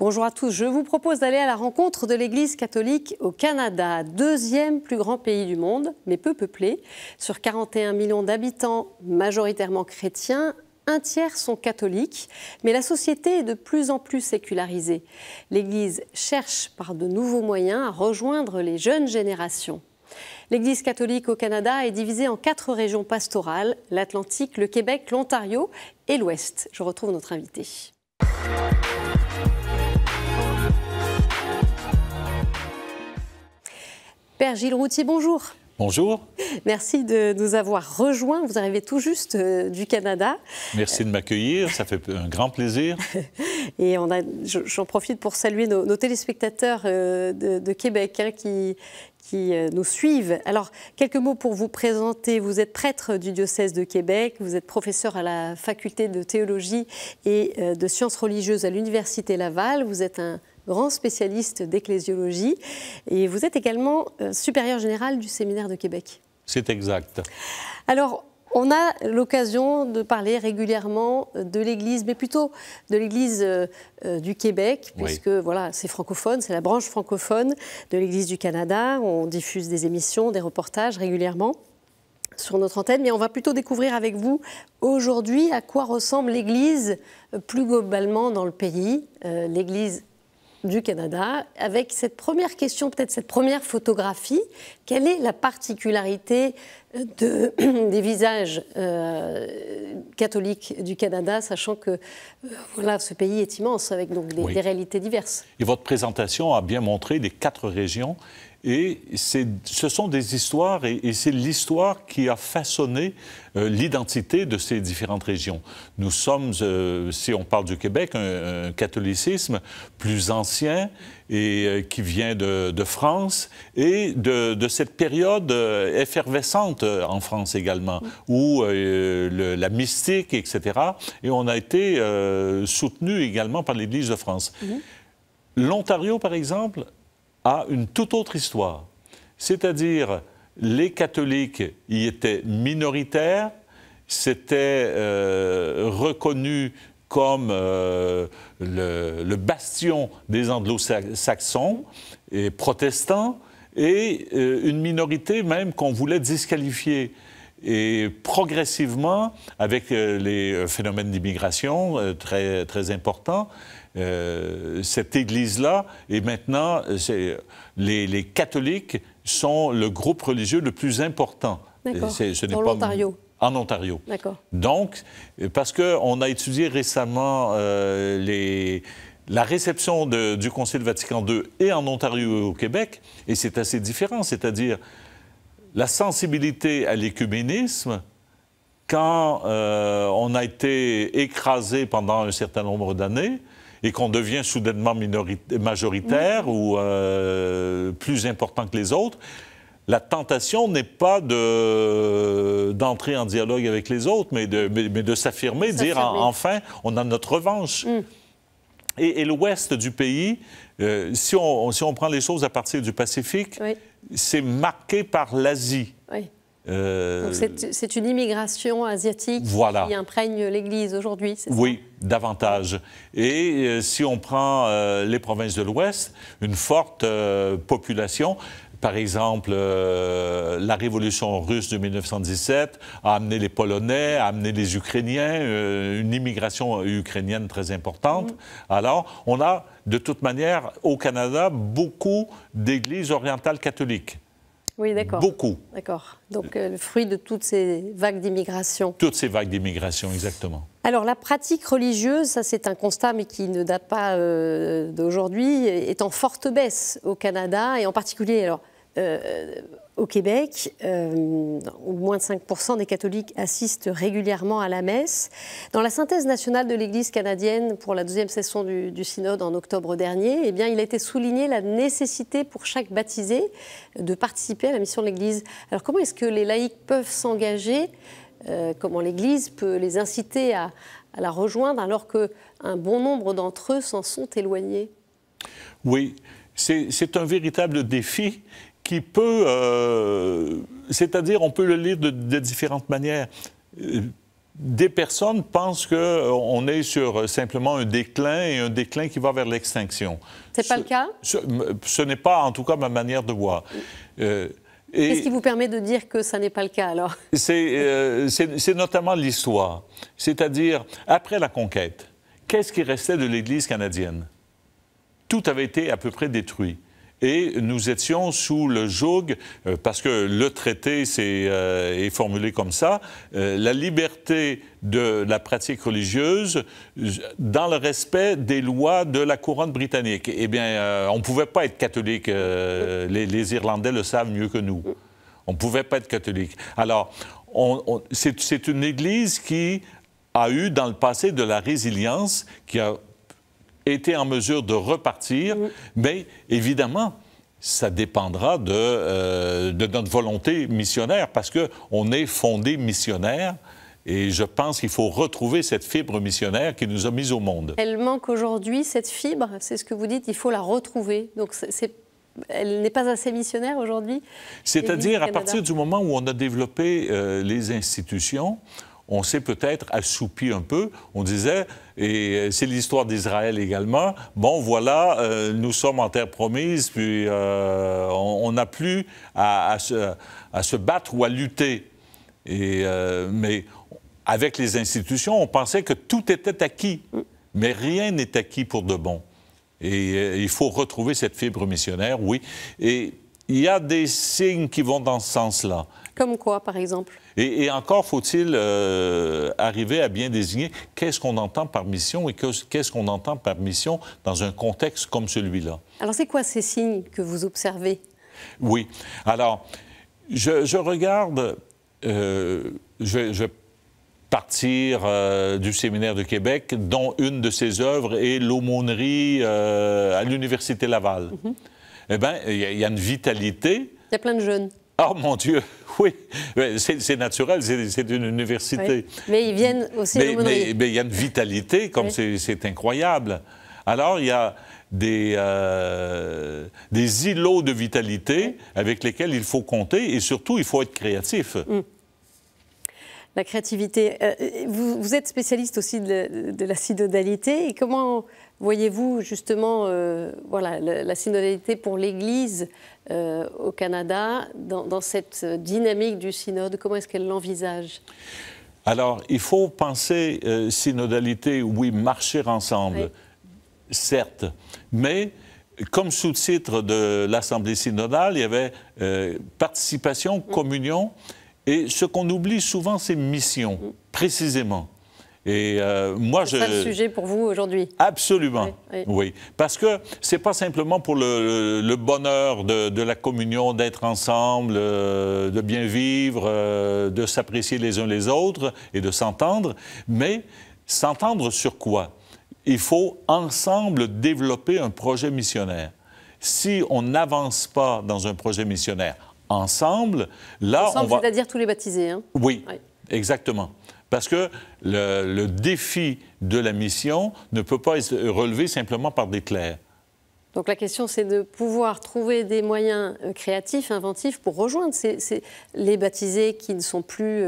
Bonjour à tous. Je vous propose d'aller à la rencontre de l'Église catholique au Canada, deuxième plus grand pays du monde, mais peu peuplé. Sur 41 millions d'habitants, majoritairement chrétiens, un tiers sont catholiques, mais la société est de plus en plus sécularisée. L'Église cherche par de nouveaux moyens à rejoindre les jeunes générations. L'Église catholique au Canada est divisée en 4 régions pastorales, l'Atlantique, le Québec, l'Ontario et l'Ouest. Je retrouve notre invité. Père Gilles Routier, bonjour. Bonjour. Merci de nous avoir rejoints. Vous arrivez tout juste du Canada. Merci de m'accueillir, ça fait un grand plaisir. Et j'en profite pour saluer nos téléspectateurs de Québec qui nous suivent. Alors, quelques mots pour vous présenter. Vous êtes prêtre du diocèse de Québec, vous êtes professeur à la faculté de théologie et de sciences religieuses à l'Université Laval. Vous êtes un grand spécialiste d'ecclésiologie et vous êtes également supérieur général du séminaire de Québec. C'est exact. Alors, on a l'occasion de parler régulièrement de l'Église, mais plutôt de l'Église du Québec, puisque voilà, c'est francophone, c'est la branche francophone de l'Église du Canada. On diffuse des émissions, des reportages régulièrement sur notre antenne, mais on va plutôt découvrir avec vous aujourd'hui à quoi ressemble l'Église plus globalement dans le pays, l'Église du Canada, avec cette première question, peut-être cette première photographie. Quelle est la particularité des visages catholiques du Canada, sachant que voilà, ce pays est immense, avec donc des réalités diverses. Et votre présentation a bien montré les 4 régions, et ce sont des histoires, et c'est l'histoire qui a façonné l'identité de ces différentes régions. Nous sommes, si on parle du Québec, un catholicisme plus ancien et qui vient de France et de cette période effervescente en France également, où la mystique, etc. Et on a été soutenu également par l'Église de France. L'Ontario, par exemple, a une toute autre histoire. C'est-à-dire, les catholiques y étaient minoritaires, c'était reconnu comme le bastion des anglo-saxons et protestants, et une minorité même qu'on voulait disqualifier. Et progressivement, avec les phénomènes d'immigration très, très importants, cette Église-là, et maintenant, les catholiques sont le groupe religieux le plus important. D'accord, dans l'Ontario. En Ontario. D'accord. Donc, parce qu'on a étudié récemment la réception du Concile Vatican II et en Ontario et au Québec, et c'est assez différent, c'est-à-dire la sensibilité à l'écuménisme, quand on a été écrasé pendant un certain nombre d'années et qu'on devient soudainement majoritaire ou plus important que les autres, la tentation n'est pas d'entrer en dialogue avec les autres, mais de s'affirmer, de dire enfin, on a notre revanche. Et l'ouest du pays, si on prend les choses à partir du Pacifique, c'est marqué par l'Asie. Oui. Donc c'est une immigration asiatique qui imprègne l'Église aujourd'hui, c'est ça? Oui, davantage. Et si on prend les provinces de l'Ouest, une forte population. Par exemple, la révolution russe de 1917 a amené les Polonais, a amené les Ukrainiens, une immigration ukrainienne très importante. Alors, on a de toute manière au Canada beaucoup d'églises orientales catholiques. Oui, d'accord. Beaucoup. D'accord. Donc, le fruit de toutes ces vagues d'immigration. Toutes ces vagues d'immigration, exactement. Alors, la pratique religieuse, ça c'est un constat, mais qui ne date pas d'aujourd'hui, est en forte baisse au Canada, et en particulier, alors, au Québec, moins de 5% des catholiques assistent régulièrement à la messe. Dans la synthèse nationale de l'Église canadienne pour la 2e session du synode en octobre dernier, eh bien, il a été souligné la nécessité pour chaque baptisé de participer à la mission de l'Église. Alors comment est-ce que les laïcs peuvent s'engager? Comment l'Église peut les inciter à la rejoindre alors qu'un bon nombre d'entre eux s'en sont éloignés? Oui, c'est un véritable défi qui peut... c'est-à-dire, on peut le lire de différentes manières. des personnes pensent qu'on est sur simplement un déclin et un déclin qui va vers l'extinction. C'est pas le cas? Ce n'est pas, en tout cas, ma manière de voir. Qu'est-ce qui vous permet de dire que ça n'est pas le cas, alors? C'est notamment l'histoire. C'est-à-dire, après la conquête, qu'est-ce qui restait de l'Église canadienne? Tout avait été à peu près détruit. Et nous étions sous le joug, parce que le traité est formulé comme ça, la liberté de la pratique religieuse dans le respect des lois de la couronne britannique. Eh bien, on ne pouvait pas être catholique. Les Irlandais le savent mieux que nous. On ne pouvait pas être catholique. Alors, c'est une Église qui a eu dans le passé de la résilience, qui a été en mesure de repartir, mais évidemment, ça dépendra de notre volonté missionnaire, parce qu'on est fondé missionnaire, et je pense qu'il faut retrouver cette fibre missionnaire qui nous a mis au monde. Elle manque aujourd'hui, cette fibre, c'est ce que vous dites, il faut la retrouver. Donc, elle n'est pas assez missionnaire aujourd'hui? C'est-à-dire, à partir du moment où on a développé les institutions, on s'est peut-être assoupi un peu. On disait, et c'est l'histoire d'Israël également, bon, voilà, nous sommes en terre promise, puis on n'a plus à se battre ou à lutter. Mais avec les institutions, on pensait que tout était acquis. Mais rien n'est acquis pour de bon. Et il faut retrouver cette fibre missionnaire, oui. Et il y a des signes qui vont dans ce sens-là. Comme quoi, par exemple? Et encore faut-il arriver à bien désigner qu'est-ce qu'on entend par mission et qu'est-ce qu'on entend par mission dans un contexte comme celui-là. Alors, c'est quoi ces signes que vous observez? Oui. Alors, je regarde... je vais partir du Séminaire de Québec, dont une de ses œuvres est l'aumônerie à l'Université Laval. Eh bien, il y a une vitalité. Il y a plein de jeunes. Oh, mon Dieu, oui. C'est naturel, c'est une université. Oui. Mais ils viennent aussi à l'aumônerie. Mais il y a une vitalité, comme c'est incroyable. Alors, il y a des îlots de vitalité avec lesquels il faut compter et surtout, il faut être créatif. La créativité. Vous êtes spécialiste aussi de la synodalité. Et comment voyez-vous justement voilà, la synodalité pour l'Église au Canada dans cette dynamique du synode? Comment est-ce qu'elle l'envisage? Alors, il faut penser synodalité, oui, marcher ensemble, certes, mais comme sous-titre de l'Assemblée synodale, il y avait participation, communion. Et ce qu'on oublie souvent, c'est mission, précisément. Et moi, c'est ça le sujet pour vous aujourd'hui? Absolument, oui. Parce que c'est pas simplement pour le bonheur de la communion, d'être ensemble, de bien vivre, de s'apprécier les uns les autres et de s'entendre, mais s'entendre sur quoi? Il faut ensemble développer un projet missionnaire. Si on n'avance pas dans un projet missionnaire ensemble, là, ensemble, on va... c'est-à-dire tous les baptisés, hein? Oui, exactement. Parce que le défi de la mission ne peut pas être relevé simplement par des clercs. Donc la question, c'est de pouvoir trouver des moyens créatifs, inventifs, pour rejoindre les baptisés qui ne sont plus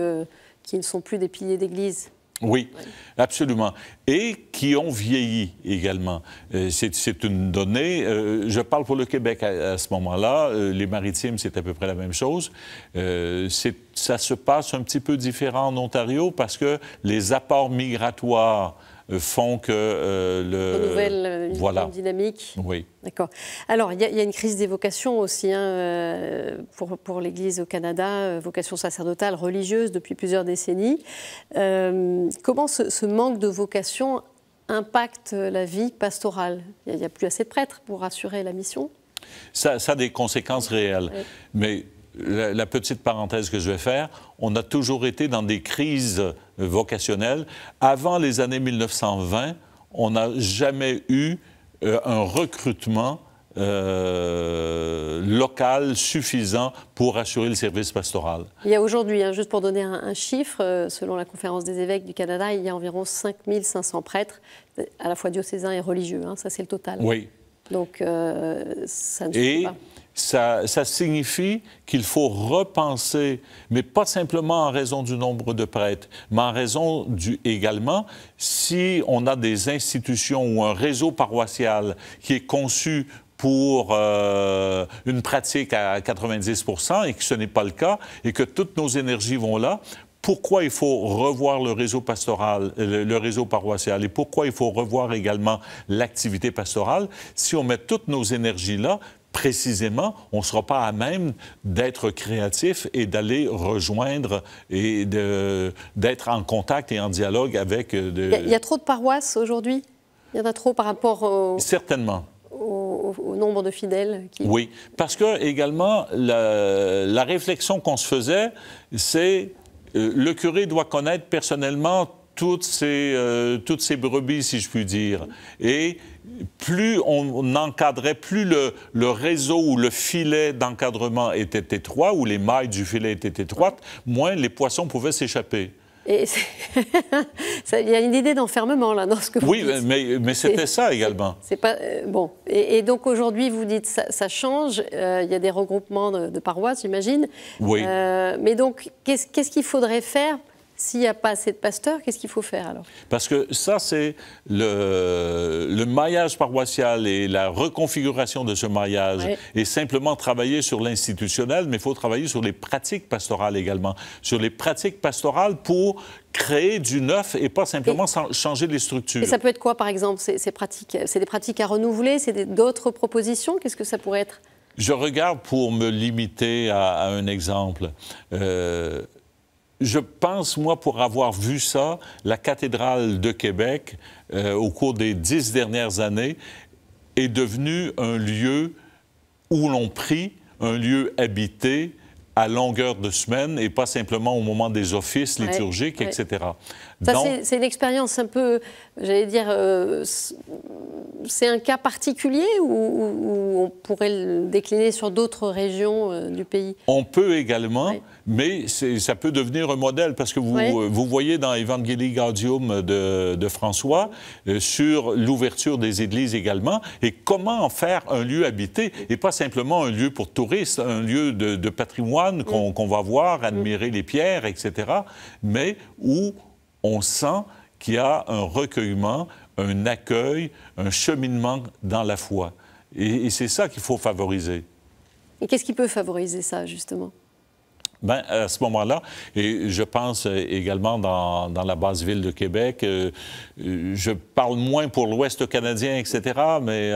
des piliers d'Église. Oui, absolument. Et qui ont vieilli également. C'est une donnée. Je parle pour le Québec à ce moment-là. Les Maritimes, c'est à peu près la même chose. Ça se passe un petit peu différent en Ontario parce que les apports migratoires font que nouvelle dynamique. Oui. D'accord. Alors, il y a une crise des vocations aussi pour l'Église au Canada, vocation sacerdotale, religieuse depuis plusieurs décennies. Comment ce manque de vocation impacte la vie pastorale? Il n'y a plus assez de prêtres pour assurer la mission? Ça a des conséquences réelles. Oui. Mais la petite parenthèse que je vais faire, on a toujours été dans des crises vocationnelles. Avant les années 1920, on n'a jamais eu un recrutement local suffisant pour assurer le service pastoral. Il y a aujourd'hui, juste pour donner un chiffre, selon la Conférence des évêques du Canada, il y a environ 5500 prêtres, à la fois diocésains et religieux. Ça, c'est le total. Oui. Donc, ça ne suffit pas. ça signifie qu'il faut repenser, mais pas simplement en raison du nombre de prêtres, mais en raison également, si on a des institutions ou un réseau paroissial qui est conçu pour une pratique à 90 % et que ce n'est pas le cas, et que toutes nos énergies vont là, pourquoi il faut revoir le réseau pastoral, le réseau paroissial, et pourquoi il faut revoir également l'activité pastorale? Si on met toutes nos énergies là, précisément, on ne sera pas à même d'être créatif et d'aller rejoindre et d'être en contact et en dialogue avec... Il y a trop de paroisses aujourd'hui? Il y en a trop par rapport Certainement. Au nombre de fidèles qui... Oui, parce que également, la réflexion qu'on se faisait, c'est le curé doit connaître personnellement toutes ces brebis, si je puis dire. Et plus on encadrait, plus le réseau ou le filet d'encadrement était étroit, ou les mailles du filet étaient étroites, moins les poissons pouvaient s'échapper. Et il y a une idée d'enfermement, là, dans ce que vous dites. Oui, mais c'était ça également. C'est pas, bon. Et donc, aujourd'hui, vous dites ça change. Il y a des regroupements de paroisses, j'imagine. Oui. Mais donc, qu'est-ce qu'il faudrait faire s'il n'y a pas assez de pasteurs? Qu'est-ce qu'il faut faire, alors? Parce que ça, c'est le maillage paroissial et la reconfiguration de ce maillage. Oui. Et simplement travailler sur l'institutionnel, mais il faut travailler sur les pratiques pastorales également. Sur les pratiques pastorales pour créer du neuf et pas simplement changer les structures. Et ça peut être quoi, par exemple, ces pratiques? C'est des pratiques à renouveler? C'est d'autres propositions? Qu'est-ce que ça pourrait être? Je regarde, pour me limiter à un exemple. Je pense, moi, pour avoir vu ça, la cathédrale de Québec, au cours des 10 dernières années, est devenue un lieu où l'on prie, un lieu habité à longueur de semaine et pas simplement au moment des offices liturgiques, etc. Ça, c'est une expérience un peu, j'allais dire, c'est un cas particulier ou on pourrait le décliner sur d'autres régions du pays? On peut également, mais ça peut devenir un modèle parce que vous voyez dans Evangelii Gaudium de François sur l'ouverture des églises également et comment en faire un lieu habité et pas simplement un lieu pour touristes, un lieu de patrimoine qu'on va voir, admirer les pierres, etc., mais où on sent qu'il y a un recueillement, un accueil, un cheminement dans la foi. Et c'est ça qu'il faut favoriser. Et qu'est-ce qui peut favoriser ça, justement? Bien, à ce moment-là, et je pense également dans la basse ville de Québec, je parle moins pour l'Ouest canadien, etc., mais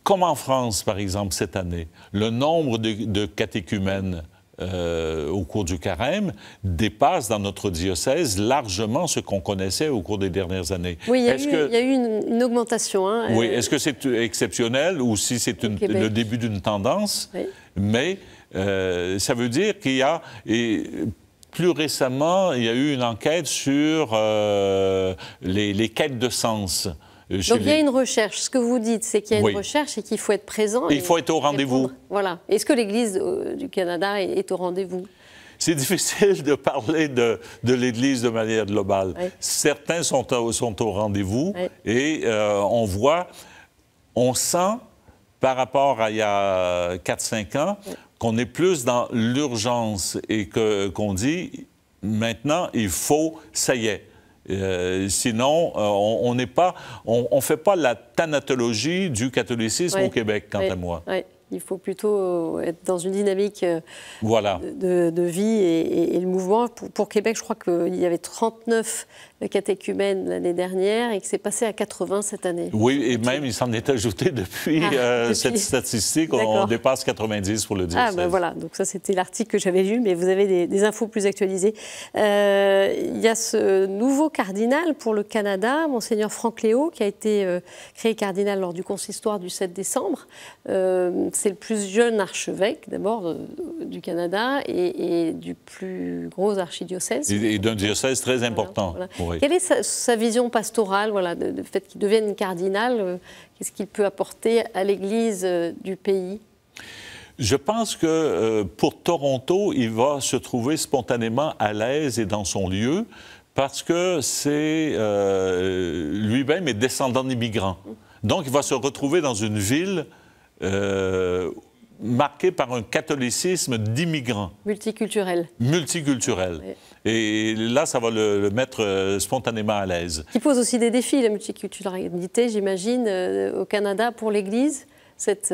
comme en France, par exemple, cette année, le nombre de catéchumènes au cours du carême dépasse dans notre diocèse largement ce qu'on connaissait au cours des dernières années. Oui, il y a eu une augmentation. Hein, oui, est-ce que c'est exceptionnel ou si c'est le début d'une tendance? Oui. Mais ça veut dire qu'il y a... Et plus récemment, il y a eu une enquête sur les quêtes de sens. Donc il y a une recherche. Ce que vous dites, c'est qu'il y a une recherche et qu'il faut être présent. Il faut être au rendez-vous. Voilà. Est-ce que l'Église du Canada est au rendez-vous? C'est difficile de parler de l'Église de manière globale. Oui. Certains sont au rendez-vous et on sent, par rapport à il y a 4-5 ans, qu'on est plus dans l'urgence et qu'on dit, maintenant, il faut, ça y est. Sinon, on ne fait pas la thanatologie du catholicisme au Québec, quant à moi. Oui. Il faut plutôt être dans une dynamique de vie et le mouvement. Pour Québec, je crois qu'il y avait 39 catéchumènes l'année dernière et que c'est passé à 80 cette année. Oui, et même il s'en est ajouté depuis cette statistique. On dépasse 90 pour le diocèse. Ah, ben voilà. Donc ça, c'était l'article que j'avais lu, mais vous avez des infos plus actualisées. Il y a ce nouveau cardinal pour le Canada, Monseigneur Franck Léo, qui a été créé cardinal lors du consistoire du 7 décembre. C'est le plus jeune archevêque, d'abord, du Canada et du plus gros archidiocèse. Et d'un diocèse très important. Voilà. Oui. Quelle est sa vision pastorale, de fait qu'il devienne cardinal? Qu'est-ce qu'il peut apporter à l'Église du pays? Je pense que pour Toronto, il va se trouver spontanément à l'aise et dans son lieu parce que lui-même est descendant d'immigrants. Donc, il va se retrouver dans une ville marqué par un catholicisme d'immigrants. Multiculturel. Multiculturel. Oui. Et là, ça va le mettre spontanément à l'aise. Qui pose aussi des défis, la multiculturalité, j'imagine, au Canada pour l'Église, cette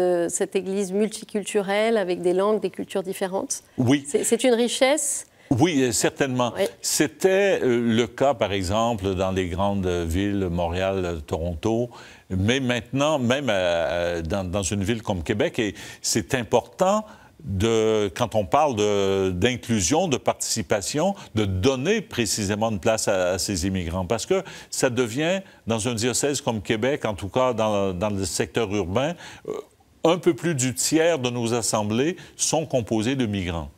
Église multiculturelle avec des langues, des cultures différentes. Oui. C'est une richesse. Oui, certainement. Oui. C'était le cas, par exemple, dans les grandes villes, Montréal, Toronto, mais maintenant, même dans une ville comme Québec, et c'est important, quand on parle d'inclusion, de participation, de donner précisément une place à ces immigrants. Parce que ça devient, dans un diocèse comme Québec, en tout cas dans le secteur urbain, un peu plus du tiers de nos assemblées sont composées de migrants.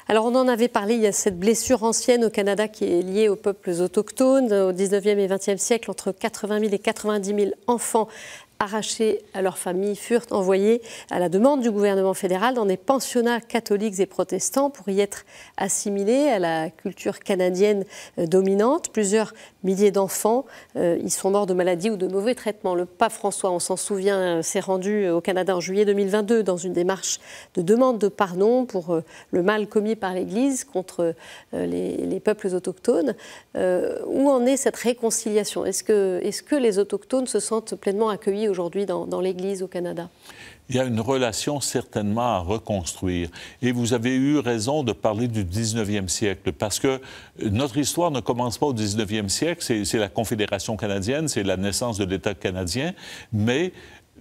Alors on en avait parlé, il y a cette blessure ancienne au Canada qui est liée aux peuples autochtones. Au 19e et 20e siècle, entre 80 000 et 90 000 enfants arrachés à leur famille furent envoyés à la demande du gouvernement fédéral dans des pensionnats catholiques et protestants pour y être assimilés à la culture canadienne dominante. Plusieurs milliers d'enfants y sont morts de maladies ou de mauvais traitements. Le pape François, on s'en souvient, s'est rendu au Canada en juillet 2022 dans une démarche de demande de pardon pour le mal commis par l'Église contre les peuples autochtones. Où en est cette réconciliation? Est-ce que les autochtones se sentent pleinement accueillis aujourd'hui dans l'Église au Canada? Il y a une relation certainement à reconstruire. Et vous avez eu raison de parler du 19e siècle, parce que notre histoire ne commence pas au 19e siècle, c'est la Confédération canadienne, c'est la naissance de l'État canadien, mais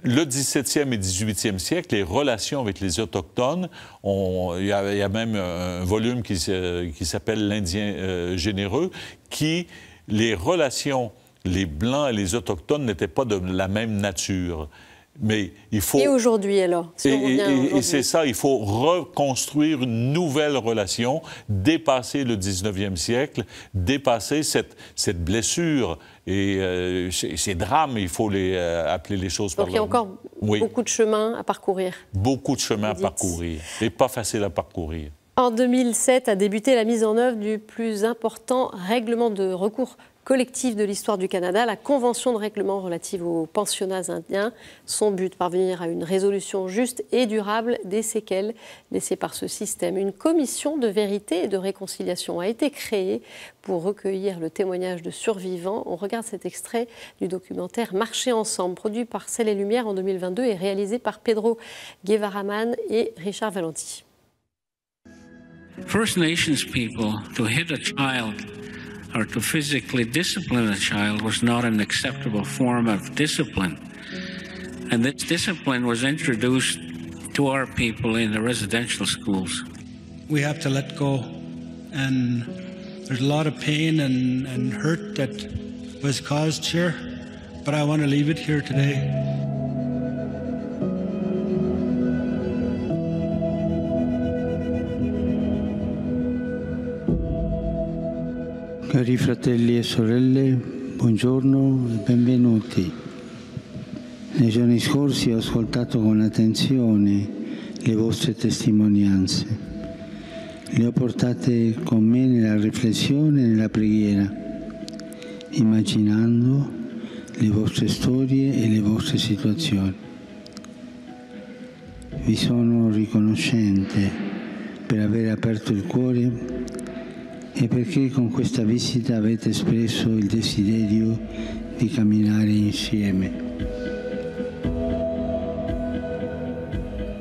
le 17e et 18e siècle, les relations avec les Autochtones, il y a même un volume qui s'appelle l'Indien généreux, les relations, les Blancs et les Autochtones n'étaient pas de la même nature. Mais il faut... Et aujourd'hui, alors? Et c'est ça, il faut reconstruire une nouvelle relation, dépasser le 19e siècle, dépasser cette blessure et ces drames, il faut appeler les choses par leur nom. Donc il y a encore beaucoup de chemin à parcourir. Beaucoup de chemin à parcourir, et pas facile à parcourir. En 2007 a débuté la mise en œuvre du plus important règlement de recours collectif de l'histoire du Canada, la Convention de règlement relative aux pensionnats indiens. Son but, parvenir à une résolution juste et durable des séquelles laissées par ce système. Une commission de vérité et de réconciliation a été créée pour recueillir le témoignage de survivants. On regarde cet extrait du documentaire Marcher ensemble, produit par Ciel et Lumière en 2022 et réalisé par Pedro Guevaraman et Richard Valenti. First Nations people, to hit a child or to physically discipline a child was not an acceptable form of discipline. And this discipline was introduced to our people in the residential schools. We have to let go, and there's a lot of pain and hurt that was caused here, but I want to leave it here today. Cari fratelli e sorelle, buongiorno e benvenuti. Nei giorni scorsi ho ascoltato con attenzione le vostre testimonianze. Le ho portate con me nella riflessione e nella preghiera, immaginando le vostre storie e le vostre situazioni. Vi sono riconoscente per aver aperto il cuore e perché con questa visita avete espresso il desiderio di camminare insieme.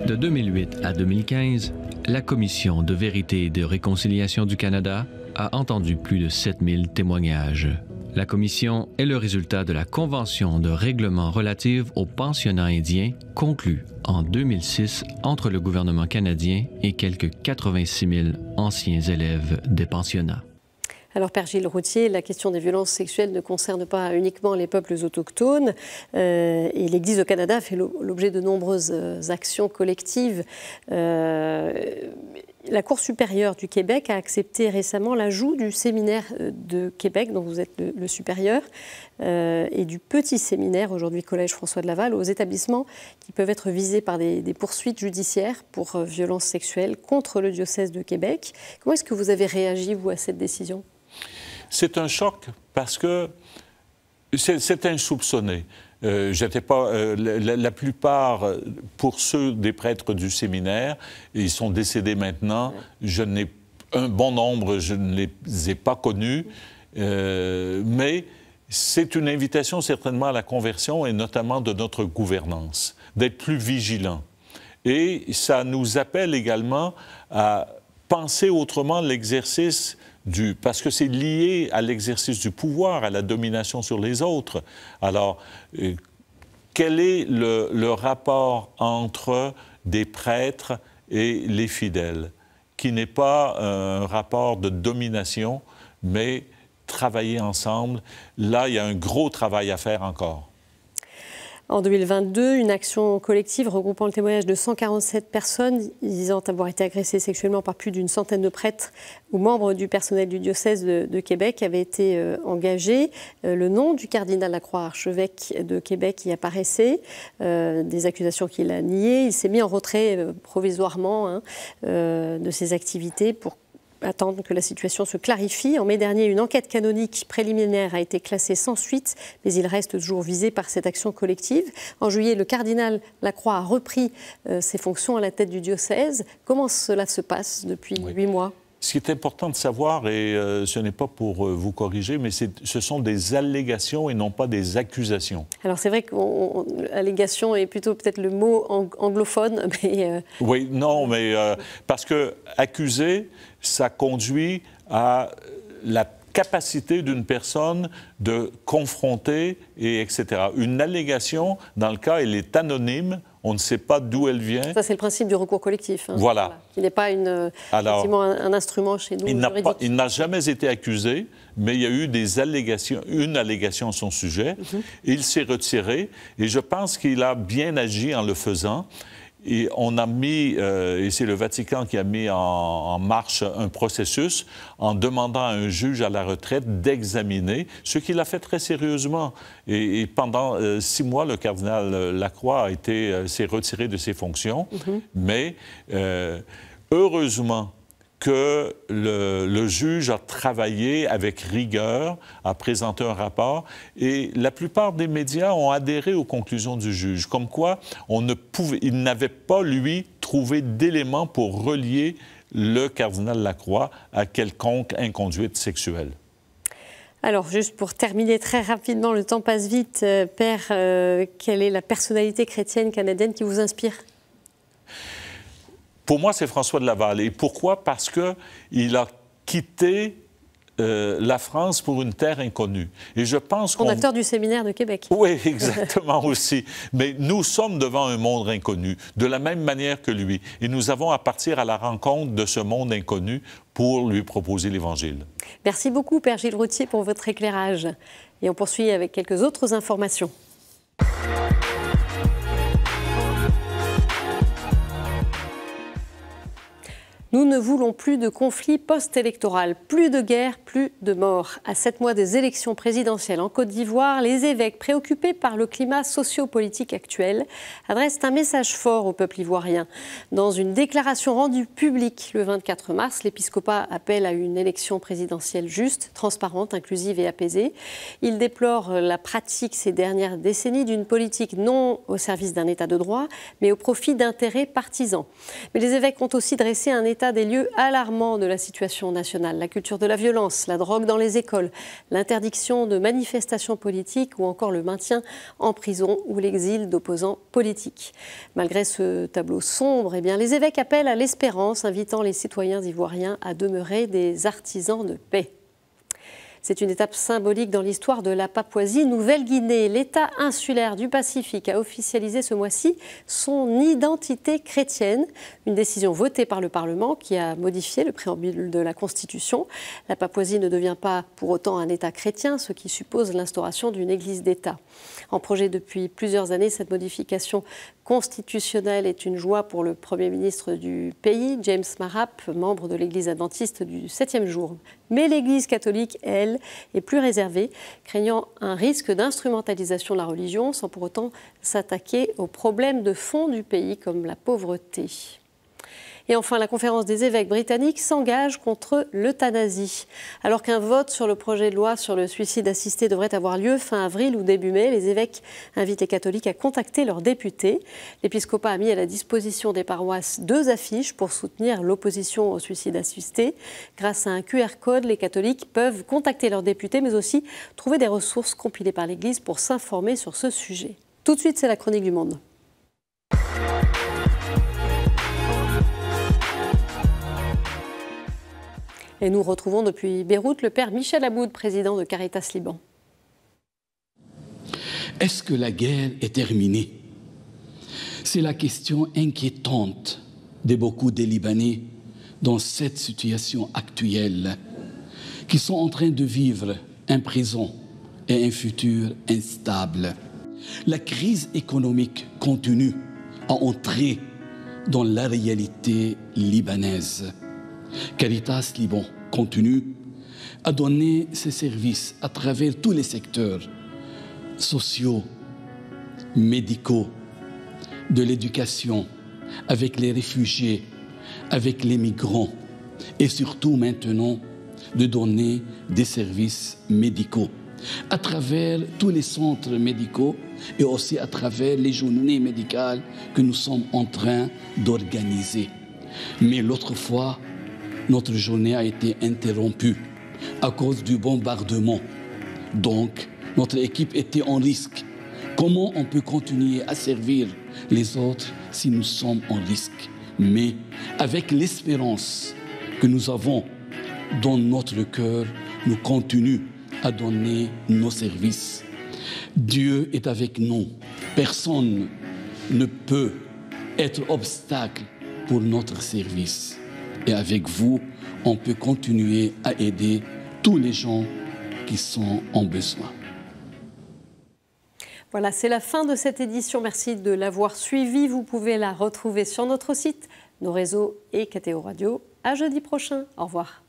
De 2008 à 2015, la Commission de vérité et de réconciliation du Canada a entendu plus de 7000 témoignages. La Commission est le résultat de la Convention de règlement relative aux pensionnats indiens conclue en 2006 entre le gouvernement canadien et quelques 86 000 anciens élèves des pensionnats. Alors, Père Gilles Routhier, la question des violences sexuelles ne concerne pas uniquement les peuples autochtones. Et l'Église au Canada fait l'objet de nombreuses actions collectives. La Cour supérieure du Québec a accepté récemment l'ajout du séminaire de Québec, dont vous êtes le supérieur, et du petit séminaire, aujourd'hui Collège François de Laval, aux établissements qui peuvent être visés par des poursuites judiciaires pour violences sexuelles contre le diocèse de Québec. Comment est-ce que vous avez réagi, vous, à cette décision ? C'est un choc parce que c'est insoupçonné. J'étais pas la plupart, pour ceux des prêtres du séminaire, ils sont décédés maintenant. Un bon nombre, je ne les ai pas connus, mais c'est une invitation certainement à la conversion et notamment de notre gouvernance, d'être plus vigilants. Et ça nous appelle également à penser autrement l'exercice parce que c'est lié à l'exercice du pouvoir, à la domination sur les autres. Alors, quel est le rapport entre des prêtres et les fidèles, qui n'est pas un rapport de domination, mais travailler ensemble? Là, il y a un gros travail à faire encore. En 2022, une action collective regroupant le témoignage de 147 personnes disant avoir été agressées sexuellement par plus d'une centaine de prêtres ou membres du personnel du diocèse de Québec avait été engagée. Le nom du cardinal Lacroix, archevêque de Québec, y apparaissait. Des accusations qu'il a niées. Il s'est mis en retrait provisoirement de ses activités pour attendre que la situation se clarifie. En mai dernier, une enquête canonique préliminaire a été classée sans suite, mais il reste toujours visé par cette action collective. En juillet, le cardinal Lacroix a repris ses fonctions à la tête du diocèse. Comment cela se passe depuis 8 mois ? Ce qui est important de savoir, et ce n'est pas pour vous corriger, mais ce sont des allégations et non pas des accusations. Alors c'est vrai que allégation est plutôt peut-être le mot anglophone, mais... Oui, non, mais parce que accuser, ça conduit à la capacité d'une personne de confronter, et etc. Une allégation, dans le cas, elle est anonyme, on ne sait pas d'où elle vient. Ça, c'est le principe du recours collectif. Voilà. Il n'est pas effectivement un instrument chez nous juridique. Il n'a jamais été accusé, mais il y a eu des allégations, une allégation à son sujet. Il s'est retiré, et je pense qu'il a bien agi en le faisant. Et on a mis, et c'est le Vatican qui a mis en marche un processus en demandant à un juge à la retraite d'examiner, ce qu'il a fait très sérieusement. Et pendant 6 mois, le cardinal Lacroix s'est retiré de ses fonctions, mais heureusement que le juge a travaillé avec rigueur, a présenté un rapport, et la plupart des médias ont adhéré aux conclusions du juge, comme quoi il n'avait pas, lui, trouvé d'éléments pour relier le cardinal Lacroix à quelconque inconduite sexuelle. Alors, juste pour terminer très rapidement, le temps passe vite. Père, quelle est la personnalité chrétienne canadienne qui vous inspire ? Pour moi, c'est François de Laval. Et pourquoi? Parce qu'il a quitté la France pour une terre inconnue. Et je pense fondateur du séminaire de Québec. Oui, exactement aussi. Mais nous sommes devant un monde inconnu, de la même manière que lui. Et nous avons à partir à la rencontre de ce monde inconnu pour lui proposer l'Évangile. Merci beaucoup, Père Gilles Routhier, pour votre éclairage. Et on poursuit avec quelques autres informations. Nous ne voulons plus de conflits post-électoral, plus de guerre, plus de morts. À 7 mois des élections présidentielles en Côte d'Ivoire, les évêques, préoccupés par le climat socio-politique actuel, adressent un message fort au peuple ivoirien. Dans une déclaration rendue publique le 24 mars, l'épiscopat appelle à une élection présidentielle juste, transparente, inclusive et apaisée. Il déplore la pratique ces dernières décennies d'une politique non au service d'un État de droit, mais au profit d'intérêts partisans. Mais les évêques ont aussi dressé un état des lieux alarmants de la situation nationale, la culture de la violence, la drogue dans les écoles, l'interdiction de manifestations politiques ou encore le maintien en prison ou l'exil d'opposants politiques. Malgré ce tableau sombre, eh bien, les évêques appellent à l'espérance, invitant les citoyens ivoiriens à demeurer des artisans de paix. C'est une étape symbolique dans l'histoire de la Papouasie-Nouvelle-Guinée. L'État insulaire du Pacifique a officialisé ce mois-ci son identité chrétienne. Une décision votée par le Parlement qui a modifié le préambule de la Constitution. La Papouasie ne devient pas pour autant un État chrétien, ce qui suppose l'instauration d'une Église d'État. En projet depuis plusieurs années, cette modification constitutionnelle est une joie pour le Premier ministre du pays, James Marap, membre de l'Église adventiste du 7e jour. Mais l'Église catholique, elle, est plus réservée, craignant un risque d'instrumentalisation de la religion sans pour autant s'attaquer aux problèmes de fond du pays comme la pauvreté. Et enfin, la conférence des évêques britanniques s'engage contre l'euthanasie. Alors qu'un vote sur le projet de loi sur le suicide assisté devrait avoir lieu fin avril ou début mai, les évêques invitent les catholiques à contacter leurs députés. L'épiscopat a mis à la disposition des paroisses 2 affiches pour soutenir l'opposition au suicide assisté. Grâce à un QR code, les catholiques peuvent contacter leurs députés, mais aussi trouver des ressources compilées par l'Église pour s'informer sur ce sujet. Tout de suite, c'est la chronique du Monde. Et nous retrouvons depuis Beyrouth le père Michel Aboud, président de Caritas Liban. Est-ce que la guerre est terminée? C'est la question inquiétante de beaucoup de Libanais dans cette situation actuelle, qui sont en train de vivre un présent et un futur instable. La crise économique continue à entrer dans la réalité libanaise. Caritas Liban continue à donner ses services à travers tous les secteurs sociaux, médicaux, de l'éducation, avec les réfugiés, avec les migrants et surtout maintenant de donner des services médicaux à travers tous les centres médicaux et aussi à travers les journées médicales que nous sommes en train d'organiser. Mais l'autre fois, notre journée a été interrompue à cause du bombardement. Donc, notre équipe était en risque. Comment on peut continuer à servir les autres si nous sommes en risque? Mais avec l'espérance que nous avons dans notre cœur, nous continuons à donner nos services. Dieu est avec nous. Personne ne peut être obstacle pour notre service. Et avec vous, on peut continuer à aider tous les gens qui sont en besoin. Voilà, c'est la fin de cette édition. Merci de l'avoir suivie. Vous pouvez la retrouver sur notre site, nos réseaux et KTO Radio. À jeudi prochain. Au revoir.